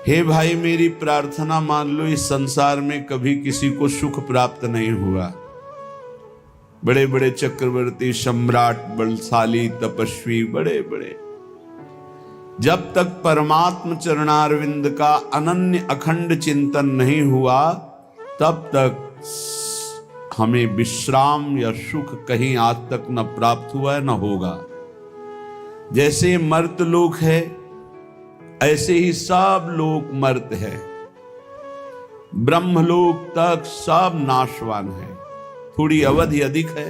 हे भाई मेरी प्रार्थना मान लो, इस संसार में कभी किसी को सुख प्राप्त नहीं हुआ। बड़े बड़े चक्रवर्ती, सम्राट, बलशाली, तपस्वी, बड़े बड़े, जब तक परमात्म चरणारविंद का अनन्य अखंड चिंतन नहीं हुआ तब तक हमें विश्राम या सुख कहीं आज तक न प्राप्त हुआ है न होगा। जैसे मर्त लोक है ऐसे ही सब लोक मर्त है, ब्रह्मलोक तक सब नाशवान है, थोड़ी अवधि अधिक है।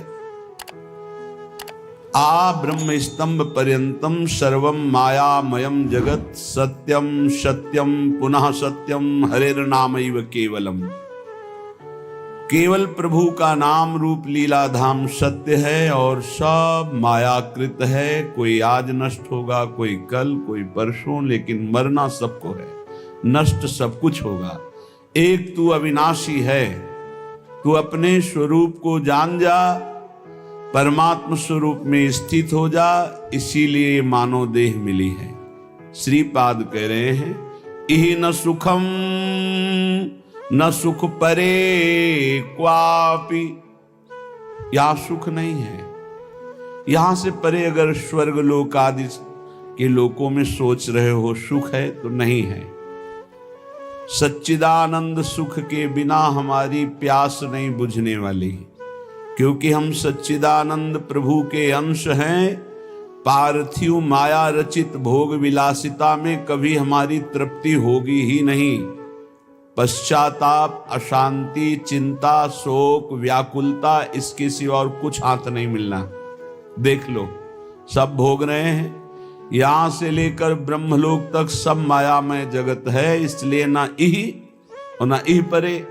आ ब्रह्म स्तंभ पर्यंतम सर्वम मायामयम जगत सत्यम सत्यम पुनः सत्यम हरेर नामैव केवलम। केवल प्रभु का नाम रूप लीला धाम सत्य है और सब मायाकृत है। कोई आज नष्ट होगा, कोई कल, कोई परसों, लेकिन मरना सबको है, नष्ट सब कुछ होगा। एक तू अविनाशी है, तू अपने स्वरूप को जान जा, परमात्म स्वरूप में स्थित हो जा, इसीलिए मानव देह मिली है। श्रीपाद कह रहे हैं, इहि न सुखम न सुख परे क्वापि, यहां सुख नहीं है। यहां से परे अगर स्वर्ग लोक आदि के लोकों में सोच रहे हो सुख है तो नहीं है। सच्चिदानंद सुख के बिना हमारी प्यास नहीं बुझने वाली, क्योंकि हम सच्चिदानंद प्रभु के अंश हैं। पार्थिव माया रचित भोग विलासिता में कभी हमारी तृप्ति होगी ही नहीं। पश्चाताप, अशांति, चिंता, शोक, व्याकुलता, इसके सिवा और कुछ हाथ नहीं मिलना। देख लो, सब भोग रहे हैं। यहां से लेकर ब्रह्मलोक तक सब मायामय जगत है, इसलिए ना इहि और ना इह परे,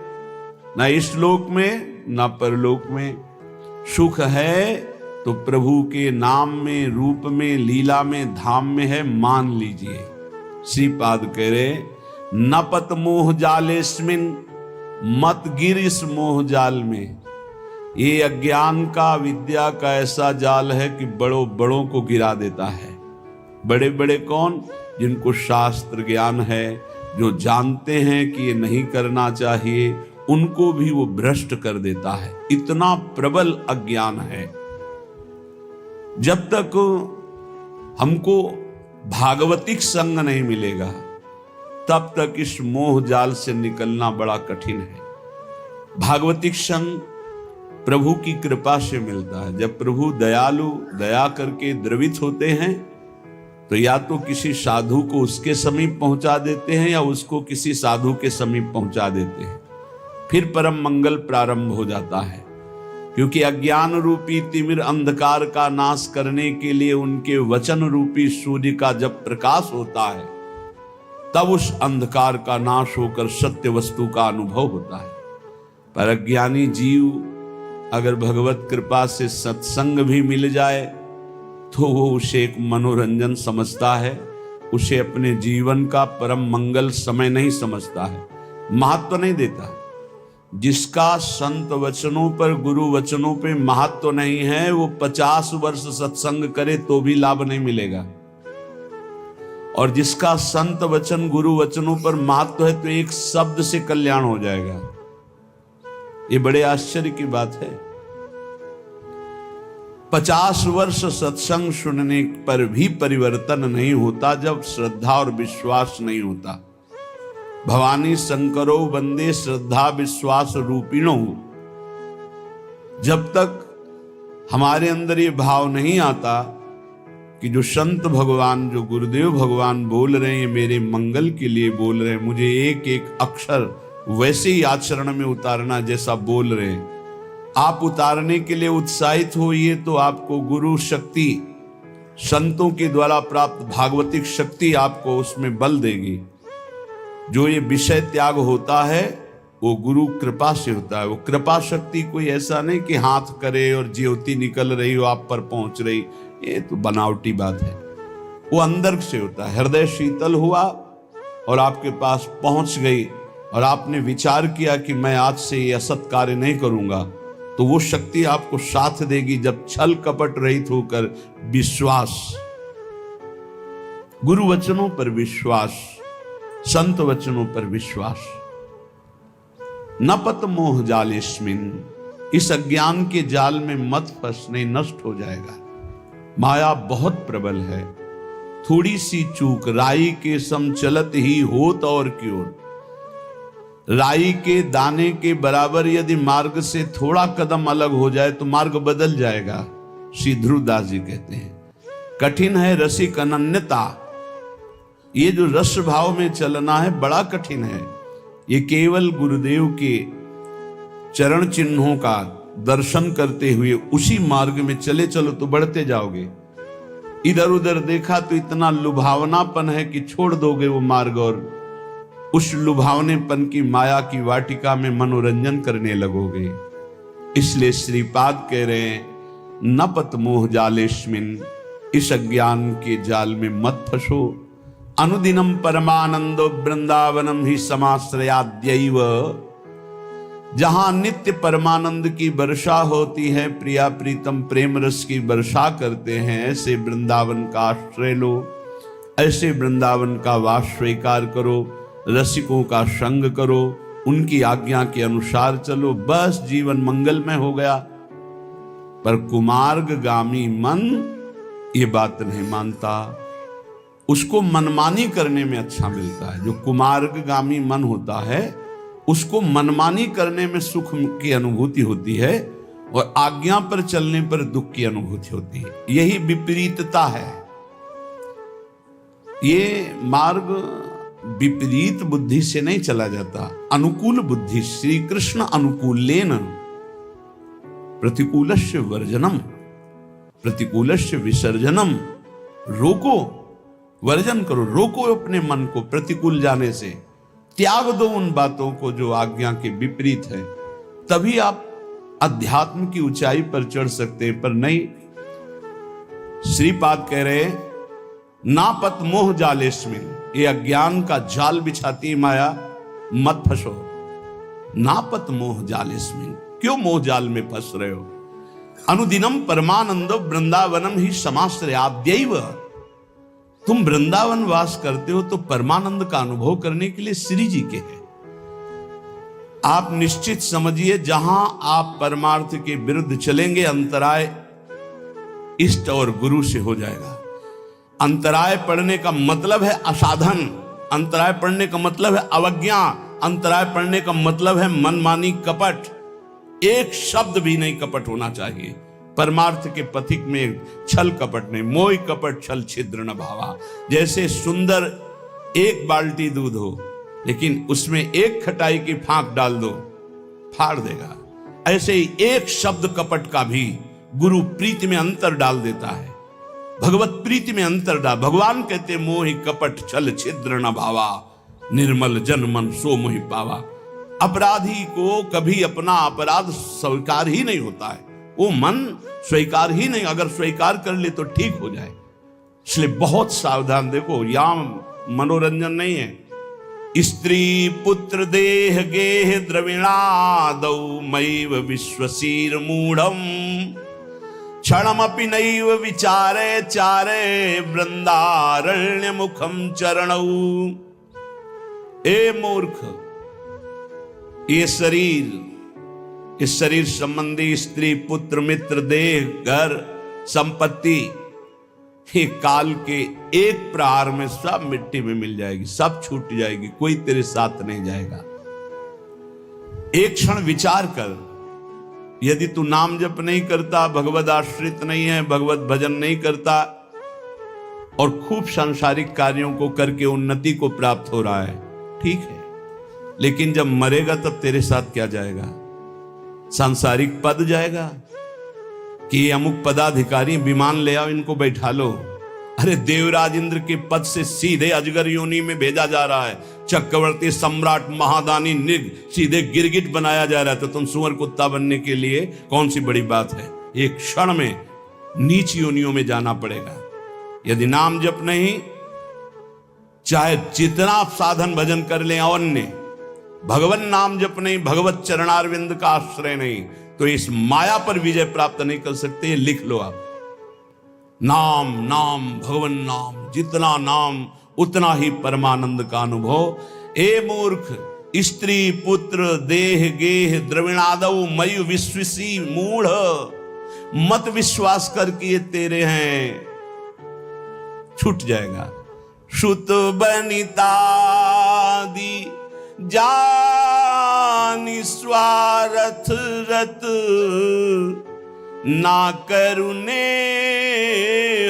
ना इस लोक में ना परलोक में। सुख है तो प्रभु के नाम में, रूप में, लीला में, धाम में है, मान लीजिए। श्रीपाद कह रहे, नपत मोह जालेस्मिन, मत गिर इस मोह जाल में। ये अज्ञान का, विद्या का ऐसा जाल है कि बड़ों बड़ों को गिरा देता है। बड़े बड़े कौन? जिनको शास्त्र ज्ञान है, जो जानते हैं कि ये नहीं करना चाहिए, उनको भी वो भ्रष्ट कर देता है। इतना प्रबल अज्ञान है। जब तक हमको भागवतिक संग नहीं मिलेगा तब तक इस मोह जाल से निकलना बड़ा कठिन है। भागवतिक संग प्रभु की कृपा से मिलता है। जब प्रभु दयालु, दया करके द्रवित होते हैं तो या तो किसी साधु को उसके समीप पहुंचा देते हैं या उसको किसी साधु के समीप पहुंचा देते हैं, फिर परम मंगल प्रारंभ हो जाता है। क्योंकि अज्ञान रूपी तिमिर अंधकार का नाश करने के लिए उनके वचन रूपी सूर्य का जब प्रकाश होता है तब उस अंधकार का नाश होकर सत्य वस्तु का अनुभव होता है। पर अज्ञानी जीव अगर भगवत कृपा से सत्संग भी मिल जाए तो वो उसे एक मनोरंजन समझता है, उसे अपने जीवन का परम मंगल समय नहीं समझता है, महत्व नहीं देता। जिसका संत वचनों पर, गुरु वचनों पे महत्व नहीं है, वो 50 वर्ष सत्संग करे तो भी लाभ नहीं मिलेगा। और जिसका संत वचन, गुरु वचनों पर महत्व है तो एक शब्द से कल्याण हो जाएगा। ये बड़े आश्चर्य की बात है। 50 वर्ष सत्संग सुनने पर भी परिवर्तन नहीं होता जब श्रद्धा और विश्वास नहीं होता। भवानी शंकरो वंदे श्रद्धा विश्वास रूपिणो। जब तक हमारे अंदर ये भाव नहीं आता कि जो संत भगवान, जो गुरुदेव भगवान बोल रहे हैं मेरे मंगल के लिए बोल रहे हैं, मुझे एक एक अक्षर वैसे ही आचरण में उतारना जैसा बोल रहे हैं, आप उतारने के लिए उत्साहित होइए तो आपको गुरु शक्ति, संतों के द्वारा प्राप्त भागवतिक शक्ति आपको उसमें बल देगी। जो ये विषय त्याग होता है वो गुरु कृपा से होता है। वो कृपा शक्ति कोई ऐसा नहीं कि हाथ करे और ज्योति निकल रही हो आप पर पहुंच रही, ये तो बनावटी बात है। वो अंदर से होता है। हृदय शीतल हुआ और आपके पास पहुंच गई और आपने विचार किया कि मैं आज से ये असत कार्य नहीं करूंगा, तो वो शक्ति आपको साथ देगी। जब छल कपट रहित होकर विश्वास, गुरु वचनों पर विश्वास, संत वचनों पर विश्वास। न पत मोह जालेस्मिन, इस अज्ञान के जाल में मत फंस, नहीं नष्ट हो जाएगा। माया बहुत प्रबल है, थोड़ी सी चूक राई के सम चलत ही होत और क्यों। राई के दाने के बराबर यदि मार्ग से थोड़ा कदम अलग हो जाए तो मार्ग बदल जाएगा। श्री ध्रुवदास जी कहते हैं कठिन है रसिक अनन्यता। ये जो रस भाव में चलना है बड़ा कठिन है। ये केवल गुरुदेव के चरण चिन्हों का दर्शन करते हुए उसी मार्ग में चले चलो तो बढ़ते जाओगे। इधर उधर देखा तो इतना लुभावनापन है कि छोड़ दोगे वो मार्ग और उस लुभावनेपन की माया की वाटिका में मनोरंजन करने लगोगे। इसलिए श्रीपाद कह रहे हैं न पत मोह जालेस्मिन, इस अज्ञान के जाल में मत फंसो। अनुदिनम परमानंदो वृंदावनम ही समाश्रयाद्यैव, जहां नित्य परमानंद की वर्षा होती है, प्रिया प्रीतम प्रेम रस की वर्षा करते हैं, ऐसे वृंदावन का आश्रय लो, ऐसे वृंदावन का वास स्वीकार करो, रसिकों का संग करो, उनकी आज्ञा के अनुसार चलो, बस जीवन मंगलमय हो गया। पर कुमार्गगामी मन ये बात नहीं मानता, उसको मनमानी करने में अच्छा मिलता है। जो कुमार्गगामी मन होता है उसको मनमानी करने में सुख की अनुभूति होती है और आज्ञा पर चलने पर दुख की अनुभूति होती है। यही विपरीतता है। ये मार्ग विपरीत बुद्धि से नहीं चला जाता, अनुकूल बुद्धि। श्री कृष्ण अनुकूलेन प्रतिकूलस्य वर्जनम, प्रतिकूलस्य विसर्जनम। रोको, वर्जन करो, रोको अपने मन को प्रतिकूल जाने से, त्याग दो उन बातों को जो आज्ञा के विपरीत है, तभी आप अध्यात्म की ऊंचाई पर चढ़ सकते हैं। पर नहीं, श्रीपाद कह रहे नापत मोह जालेस्मिन, ये अज्ञान का जाल बिछाती माया, मत फंसो। नापत मोह जालेस्मिन, क्यों मोह जाल में फंस रहे हो। अनुदिनम परमानंदो वृंदावनम ही समाश्रयाद्यैव, तुम वृंदावन वास करते हो तो परमानंद का अनुभव करने के लिए श्री जी के हैं। आप निश्चित समझिए जहां आप परमार्थ के विरुद्ध चलेंगे अंतराय इष्ट और गुरु से हो जाएगा। अंतराय पड़ने का मतलब है असाधन, अंतराय पड़ने का मतलब है अवज्ञा, अंतराय पड़ने का मतलब है मनमानी कपट। एक शब्द भी नहीं कपट होना चाहिए। परमार्थ के पथिक में छल कपट नहीं, मोह कपट छल छिद्र न भावा। जैसे सुंदर एक बाल्टी दूध हो लेकिन उसमें एक खटाई की फांक डाल दो, फाड़ देगा। ऐसे ही एक शब्द कपट का भी गुरु प्रीति में अंतर डाल देता है, भगवत प्रीति में अंतर डाल। भगवान कहते मोहि कपट छल छिद्र न भावा, निर्मल जन मन सो मोहि पावा। अपराधी को कभी अपना अपराध स्वीकार ही नहीं होता है, वो मन स्वीकार ही नहीं, अगर स्वीकार कर ले तो ठीक हो जाए। इसलिए बहुत सावधान। देखो यहां मनोरंजन नहीं है। स्त्री पुत्र देह गेह द्रविणादौ मैव विश्वसीर मूढ़म, क्षणमपि नैव विचारे चारे वृंदारण्य मुखम चरणौ। ए मूर्ख, ये शरीर, इस शरीर संबंधी स्त्री पुत्र मित्र देह घर संपत्ति, ये काल के एक प्रहार में सब मिट्टी में मिल जाएगी, सब छूट जाएगी, कोई तेरे साथ नहीं जाएगा। एक क्षण विचार कर, यदि तू नाम जप नहीं करता, भगवत आश्रित नहीं है, भगवत भजन नहीं करता और खूब सांसारिक कार्यों को करके उन्नति को प्राप्त हो रहा है, ठीक है, लेकिन जब मरेगा तब तेरे साथ क्या जाएगा? सांसारिक पद जाएगा कि अमुक पदाधिकारी विमान ले आओ, इनको बैठा लो। अरे देवराज इंद्र के पद से सीधे अजगर योनि में भेजा जा रहा है, चक्रवर्ती सम्राट महादानी निग सीधे गिरगिट बनाया जा रहा है, तो तुम सुअर कुत्ता बनने के लिए कौन सी बड़ी बात है? एक क्षण में नीच योनियों में जाना पड़ेगा। यदि नाम जप नहीं, चाहे जितना साधन भजन कर ले, अन्य भगवान नाम जप नहीं, भगवत चरणारविंद का आश्रय नहीं, तो इस माया पर विजय प्राप्त नहीं कर सकते। लिख लो आप, नाम नाम भगवान नाम, जितना नाम उतना ही परमानंद का अनुभव। ए मूर्ख, स्त्री पुत्र देह गेह द्रविणादव मयु विश्वसी मूढ़, मत विश्वास कर कि ये तेरे हैं, छूट जाएगा। श्रुत बनितादि जानि स्वार्थ रत, ना करुणे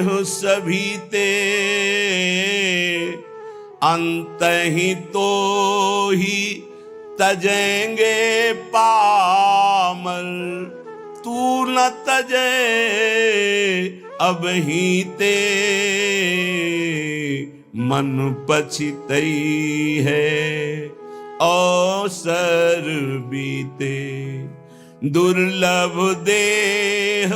हो सभी ते, अंत ही तो ही तजेंगे पामर, तू न तजे अब ही ते, मन पछितई है अवसर बीते, दुर्लभ देह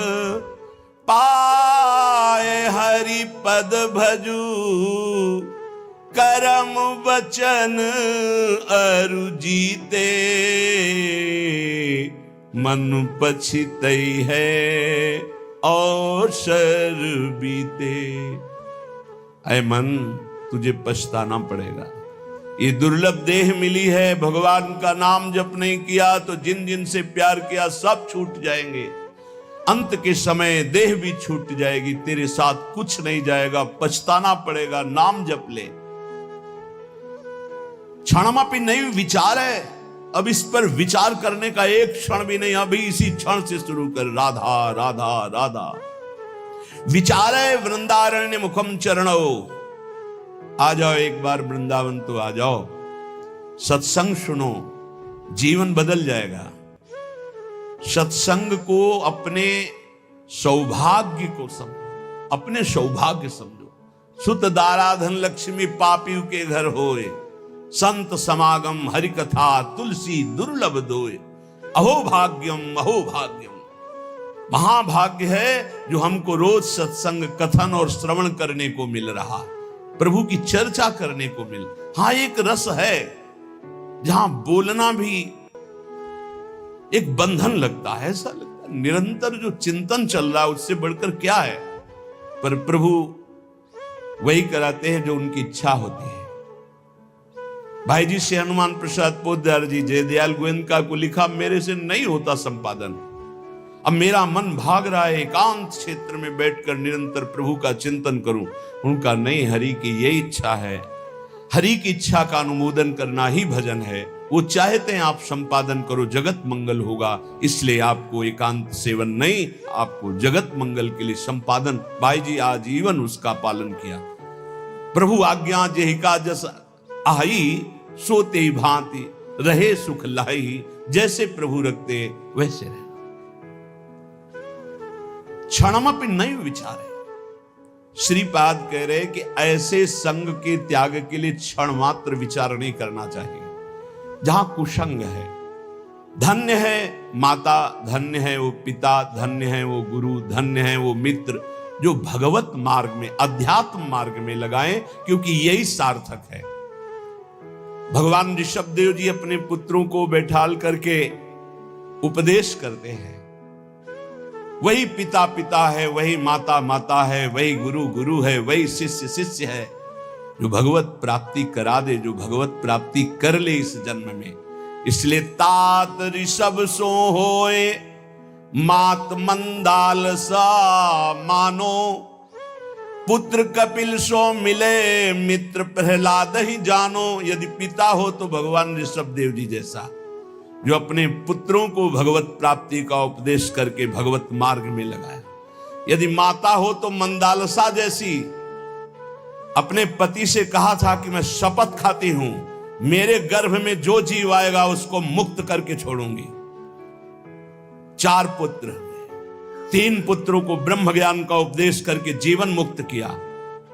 पाए हरि पद भजू, करम वचन अरु जीते, मन पछितई है अवसर बीते। ऐ मन, तुझे पछताना पड़ेगा। ये दुर्लभ देह मिली है, भगवान का नाम जप नहीं किया तो जिन जिन से प्यार किया सब छूट जाएंगे। अंत के समय देह भी छूट जाएगी, तेरे साथ कुछ नहीं जाएगा, पछताना पड़ेगा। नाम जप ले। क्षणमापि नहीं विचार है, अब इस पर विचार करने का एक क्षण भी नहीं, अभी इसी क्षण से शुरू कर। राधा राधा राधा विचार है। वृंदारण्य मुखम चरणो, आ जाओ एक बार वृंदावन तो आ जाओ, सत्संग सुनो, जीवन बदल जाएगा। सत्संग को अपने सौभाग्य को समझो, अपने सौभाग्य समझो। सुत दारा धन लक्ष्मी पापी के घर होए, संत समागम हरि कथा तुलसी दुर्लभ दोए, अहो भाग्यम अहो भाग्यम। महाभाग्य है जो हमको रोज सत्संग कथन और श्रवण करने को मिल रहा, प्रभु की चर्चा करने को मिल। हाँ, एक रस है जहां बोलना भी एक बंधन लगता है, ऐसा लगता है निरंतर जो चिंतन चल रहा है उससे बढ़कर क्या है। पर प्रभु वही कराते हैं जो उनकी इच्छा होती है। भाई जी से हनुमान प्रसाद पोद्दार जी जयदयाल गोयनका को लिखा, मेरे से नहीं होता संपादन, अब मेरा मन भाग रहा है एकांत क्षेत्र में बैठकर निरंतर प्रभु का चिंतन करूं। उनका नहीं, हरि की यही इच्छा है, हरि की इच्छा का अनुमोदन करना ही भजन है। वो चाहते हैं आप संपादन करो, जगत मंगल होगा, इसलिए आपको एकांत सेवन नहीं, आपको जगत मंगल के लिए संपादन। भाई जी आजीवन उसका पालन किया। प्रभु आज्ञा जेहिका जस आई, सोते ही भांति रहे सुख लाई, जैसे प्रभु रखते वैसे रहे। क्षणमपि नहीं विचारे। श्रीपाद कह रहे कि ऐसे संग के त्याग के लिए क्षण मात्र विचार नहीं करना चाहिए जहां कुसंग है। धन्य है माता, धन्य है वो पिता, धन्य है वो गुरु, धन्य है वो मित्र जो भगवत मार्ग में, अध्यात्म मार्ग में लगाएं, क्योंकि यही सार्थक है। भगवान ऋषभदेव जी अपने पुत्रों को बैठाल करके उपदेश करते हैं। वही पिता पिता है, वही माता माता है, वही गुरु गुरु है, वही शिष्य शिष्य है, जो भगवत प्राप्ति करा दे, जो भगवत प्राप्ति कर ले इस जन्म में। इसलिए तात ऋषभ सो होए, मात मंदाल सा मानो, पुत्र कपिल सो मिले, मित्र प्रहलाद ही जानो। यदि पिता हो तो भगवान ऋषभदेव जी जैसा, जो अपने पुत्रों को भगवत प्राप्ति का उपदेश करके भगवत मार्ग में लगाया। यदि माता हो तो मंदालसा जैसी, अपने पति से कहा था कि मैं शपथ खाती हूं, मेरे गर्भ में जो जीव आएगा उसको मुक्त करके छोड़ूंगी। 4 पुत्र, 3 पुत्रों को ब्रह्म ज्ञान का उपदेश करके जीवन मुक्त किया।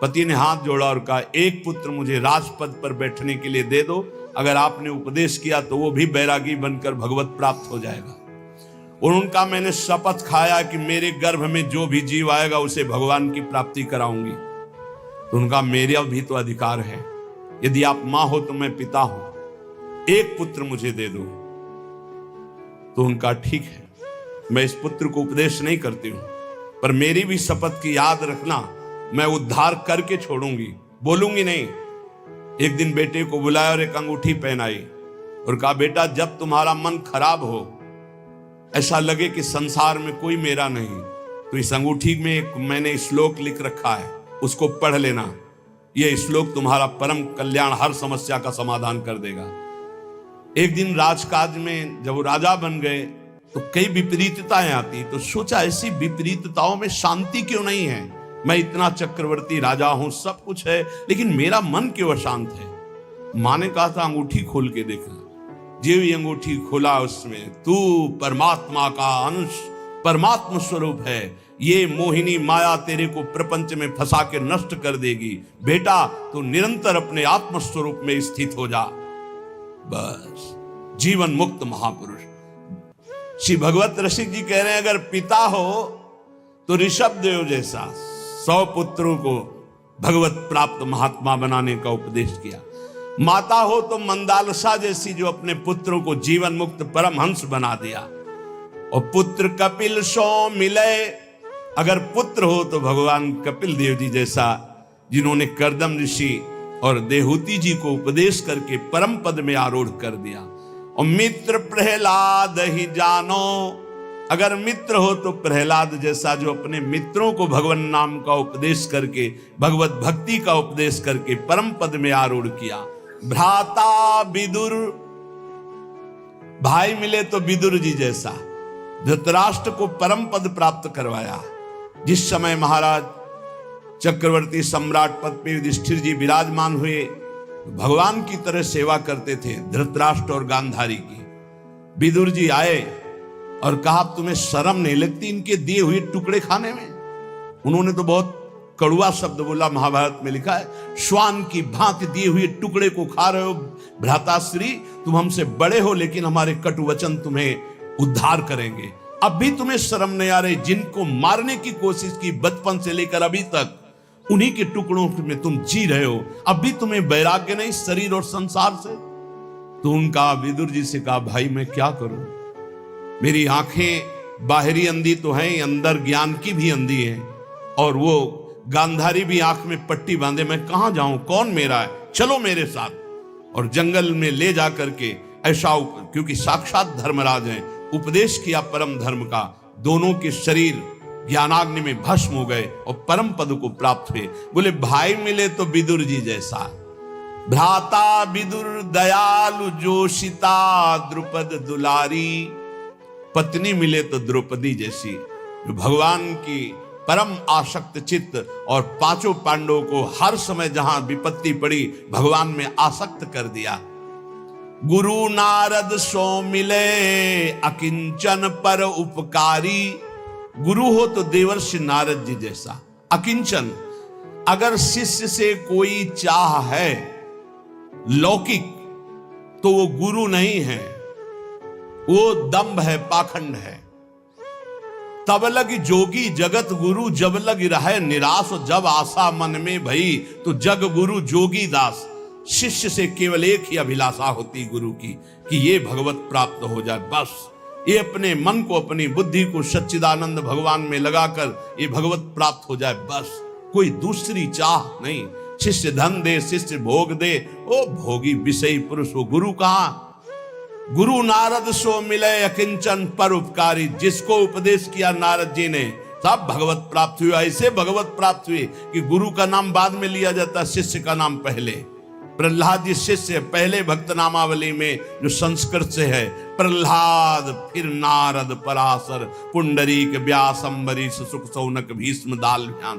पति ने हाथ जोड़ा और कहा, एक पुत्र मुझे राजपद पर बैठने के लिए दे दो, अगर आपने उपदेश किया तो वो भी बैरागी बनकर भगवत प्राप्त हो जाएगा। और उनका मैंने शपथ खाया कि मेरे गर्भ में जो भी जीव आएगा उसे भगवान की प्राप्ति कराऊंगी। तो उनका मेरा भी तो अधिकार है, यदि आप मां हो तो मैं पिता हूं, एक पुत्र मुझे दे दो। तो उनका ठीक है, मैं इस पुत्र को उपदेश नहीं करती हूं, पर मेरी भी शपथ की याद रखना, मैं उद्धार करके छोड़ूंगी, बोलूंगी नहीं। एक दिन बेटे को बुलाया और एक अंगूठी पहनाई और कहा, बेटा जब तुम्हारा मन खराब हो, ऐसा लगे कि संसार में कोई मेरा नहीं, तो इस अंगूठी में एक मैंने श्लोक लिख रखा है, उसको पढ़ लेना। यह श्लोक तुम्हारा परम कल्याण, हर समस्या का समाधान कर देगा। एक दिन राजकाज में जब वो राजा बन गए तो कई विपरीतताएं आती, तो सोचा ऐसी विपरीतताओं में शांति क्यों नहीं है। मैं इतना चक्रवर्ती राजा हूं, सब कुछ है, लेकिन मेरा मन क्यों अशांत है। माँ ने कहा था अंगूठी खोल के देखना। जो ही अंगूठी खोला उसमें तू परमात्मा का अंश, परमात्मा स्वरूप है, ये मोहिनी माया तेरे को प्रपंच में फंसा के नष्ट कर देगी। बेटा तू निरंतर अपने आत्म स्वरूप में स्थित हो जा। बस जीवन मुक्त महापुरुष। श्री भगवत रसिक जी कह रहे हैं, अगर पिता हो तो ऋषभ देव जैसा 100 पुत्रों को भगवत प्राप्त महात्मा बनाने का उपदेश किया। माता हो तो मंदालसा जैसी, जो अपने पुत्रों को जीवन मुक्त परमहंस बना दिया। और पुत्र कपिल सो मिले, अगर पुत्र हो तो भगवान कपिल देव जी जैसा, जिन्होंने कर्दम ऋषि और देहूति जी को उपदेश करके परम पद में आरूढ़ कर दिया। और मित्र प्रहलाद ही जानो, अगर मित्र हो तो प्रहलाद जैसा, जो अपने मित्रों को भगवान नाम का उपदेश करके, भगवत भक्ति का उपदेश करके परम पद में आरूढ़ किया। भ्राता विदुर, भाई मिले तो विदुर जी जैसा, धृतराष्ट्र को परम पद प्राप्त करवाया। जिस समय महाराज चक्रवर्ती सम्राट पद पे युधिष्ठिर जी विराजमान हुए, भगवान की तरह सेवा करते थे धृतराष्ट्र और गांधारी की। विदुर जी आए और कहा, तुम्हें शर्म नहीं लगती इनके दिए हुए टुकड़े खाने में। उन्होंने तो बहुत कड़ुआ शब्द बोला, महाभारत में लिखा है, श्वान की भांति दिए हुए टुकड़े को खा रहे हो भ्राताश्री, तुम हमसे बड़े हो, लेकिन हमारे कटु वचन तुम्हें उद्धार करेंगे। अब भी तुम्हें शर्म नहीं आ रही, जिनको मारने की कोशिश की बचपन से लेकर अभी तक, उन्हीं के टुकड़ों में तुम जी रहे हो, अब भी तुम्हें वैराग्य नहीं शरीर और संसार से। तो उनका विदुर जी से कहा, भाई मैं क्या करूं, मेरी आंखें बाहरी अंधी तो हैं, अंदर ज्ञान की भी अंधी है, और वो गांधारी भी आंख में पट्टी बांधे, मैं कहां जाऊं, कौन मेरा है, चलो मेरे साथ। और जंगल में ले जा करके ऐसा, क्योंकि साक्षात धर्मराज हैं, उपदेश किया परम धर्म का। दोनों के शरीर ज्ञानाग्नि में भस्म हो गए और परम पद को प्राप्त हुए। बोले भाई मिले तो विदुर जी जैसा, भ्राता विदुर दयालु जोशिता द्रुपद दुलारी, पत्नी मिले तो द्रौपदी जैसी, जो भगवान की परम आसक्त चित्त, और 5 पांडवों को हर समय जहां विपत्ति पड़ी भगवान में आसक्त कर दिया। गुरु नारद सो मिले अकिंचन पर उपकारी, गुरु हो तो देवर्षि नारद जी जैसा। अकिंचन, अगर शिष्य से कोई चाह है लौकिक, तो वो गुरु नहीं है, वो दंभ है, पाखंड है। तब लग जोगी जगत गुरु, जब लग रहे निराश, जब आशा मन में भई, तो जग गुरु जोगी दास। शिष्य से केवल एक ही अभिलाषा होती गुरु की, कि ये भगवत प्राप्त हो जाए, बस। ये अपने मन को, अपनी बुद्धि को सच्चिदानंद भगवान में लगाकर ये भगवत प्राप्त हो जाए, बस। कोई दूसरी चाह नहीं। शिष्य धन दे, शिष्य भोग दे, ओ भोगी विषयी पुरुष, वो गुरु कहां। गुरु नारद सो मिले अकिंचन पर उपकारी, जिसको उपदेश किया नारद जी ने सब भगवत प्राप्त हुआ। ऐसे भगवत प्राप्त हुए कि गुरु का नाम बाद में लिया जाता, शिष्य का नाम पहले। प्रहलाद जी शिष्य, पहले भक्त नामावली में जो संस्कृत से है, प्रहलाद, फिर नारद, पराशर, पुंडरीक, व्यास, अम्बरीश, सुख, सौनक, भीष्म, दाल, ध्यान।